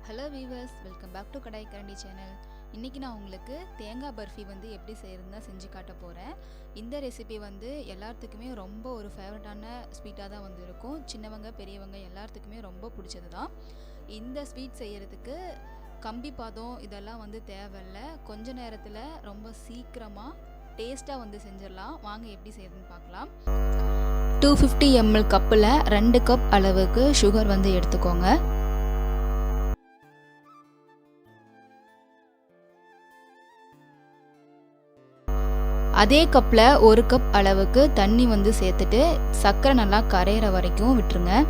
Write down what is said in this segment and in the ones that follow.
Hello viewers, welcome back to Kadai Karandi channel. இன்றைக்கி நான் உங்களுக்கு தேங்காய் பர்ஃபி எப்படி செய்கிறதுன்னு தான் செஞ்சு காட்ட போகிறேன். இந்த ரெசிபி எல்லாத்துக்குமே ரொம்ப ஒரு ஃபேவரட்டான ஸ்வீட்டாக தான் இருக்கும். சின்னவங்க பெரியவங்க எல்லாத்துக்குமே ரொம்ப பிடிச்சது தான். இந்த ஸ்வீட் செய்கிறதுக்கு கம்பி பாதம் இதெல்லாம் தேவையில்லை. கொஞ்ச நேரத்தில் ரொம்ப சீக்கிரமாக டேஸ்ட்டாக செஞ்சிடலாம். வாங்க எப்படி செய்கிறதுன்னு பார்க்கலாம். 250 ml கப்பில் 2 கப் அளவுக்கு சுகர் எடுத்துக்கோங்க. அதே கப்பில் 1 கப் அளவுக்கு தண்ணி சேர்த்துட்டு சர்க்கரை நல்லா கரையிற வரைக்கும் விட்டுருங்க.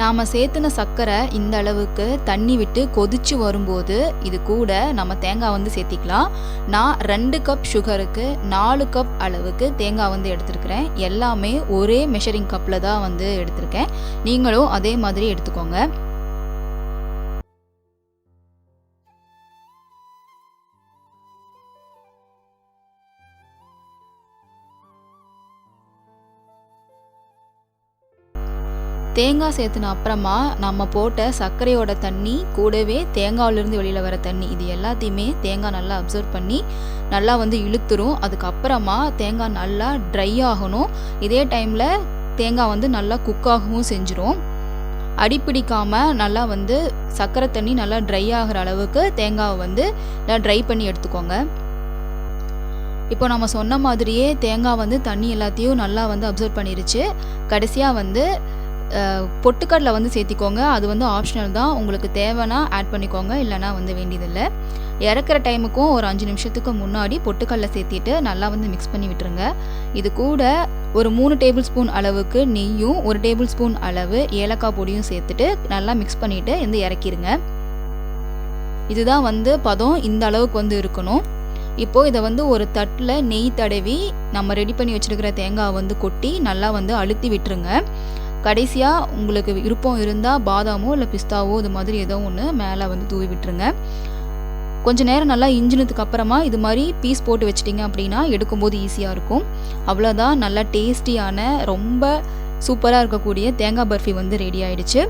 நாம் சேர்த்துன சர்க்கரை இந்த அளவுக்கு தண்ணி விட்டு கொதிச்சு வரும்போது இது கூட நம்ம தேங்காய் சேர்த்திக்கலாம். நான் 2 கப் சுகருக்கு 4 கப் அளவுக்கு தேங்காய் எடுத்துருக்கிறேன். எல்லாமே ஒரே மெஷரிங் கப்பில் தான் எடுத்திருக்கேன். நீங்களும் அதே மாதிரி எடுத்துக்கோங்க. தேங்காய் சேர்த்துன அப்புறமா நம்ம போட்ட சர்க்கரையோட தண்ணி கூடவே தேங்காயிலிருந்து வெளியில் வர தண்ணி இது எல்லாத்தையுமே தேங்காய் நல்லா அப்சர்வ் பண்ணி நல்லா இழுத்துரும். அதுக்கப்புறமா தேங்காய் நல்லா ட்ரை ஆகணும். இதே டைமில் தேங்காய் நல்லா குக் ஆகவும் செஞ்சிடும். அடிப்பிடிக்காமல் நல்லா சர்க்கரை தண்ணி நல்லா ட்ரை ஆகிற அளவுக்கு தேங்காவை நல்லா ட்ரை பண்ணி எடுத்துக்கோங்க. இப்போ நம்ம சொன்ன மாதிரியே தேங்காய் தண்ணி எல்லாத்தையும் நல்லா அப்சர்வ் பண்ணிருச்சு. கடைசியாக பொட்டுக்கடலை சேர்த்திக்கோங்க. அது ஆப்ஷனல் தான். உங்களுக்கு தேவைன்னா ஆட் பண்ணிக்கோங்க, இல்லைனா வேண்டியதில்லை. இறக்குற டைமுக்கும் ஒரு 5 நிமிஷத்துக்கு முன்னாடி பொட்டுக்கடலை சேர்த்திட்டு நல்லா மிக்ஸ் பண்ணி விட்டுருங்க. இது கூட ஒரு 3 டேபிள் ஸ்பூன் அளவுக்கு நெய்யும் 1 டேபிள் ஸ்பூன் அளவு ஏலக்காய் பொடியும் சேர்த்துட்டு நல்லா மிக்ஸ் பண்ணிவிட்டு இறக்கிடுங்க. இதுதான் பதம் இந்த அளவுக்கு இருக்கணும். இப்போது இதை ஒரு தட்டில் நெய் தடவி நம்ம ரெடி பண்ணி வச்சுருக்கிற தேங்காய் கொட்டி நல்லா அழுத்தி விட்டுருங்க. கடைசியாக உங்களுக்கு விருப்பம் இருந்தால் பாதாமோ இல்லை பிஸ்தாவோ இது மாதிரி ஏதோ ஒன்று மேலே தூவி விட்டுருங்க. கொஞ்சம் நேரம் நல்லா இஞ்சினதுக்கு அப்புறமா இது மாதிரி பீஸ் போட்டு வச்சிட்டிங்க அப்படின்னா எடுக்கும்போது ஈஸியாக இருக்கும். அவ்வளோதான், நல்லா டேஸ்டியான ரொம்ப சூப்பராக இருக்கக்கூடிய தேங்காய் பர்ஃபி ரெடி ஆகிடுச்சு.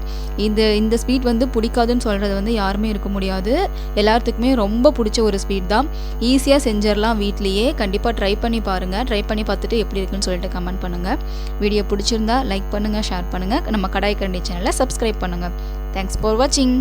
இந்த ஸ்வீட் பிடிக்காதுன்னு சொல்கிறது யாருமே இருக்க முடியாது. எல்லாத்துக்குமே ரொம்ப பிடிச்ச ஒரு ஸ்வீட் தான். ஈஸியாக செஞ்சிடலாம் வீட்லேயே. கண்டிப்பாக ட்ரை பண்ணி பாருங்கள். ட்ரை பண்ணி பார்த்துட்டு எப்படி இருக்குன்னு சொல்லிட்டு கமெண்ட் பண்ணுங்கள். வீடியோ பிடிச்சிருந்தா லைக் பண்ணுங்கள், ஷேர் பண்ணுங்கள். நம்ம கடாய் கரண்டி சேனலை சப்ஸ்கிரைப் பண்ணுங்கள். தேங்க்ஸ் ஃபார் வாட்சிங்.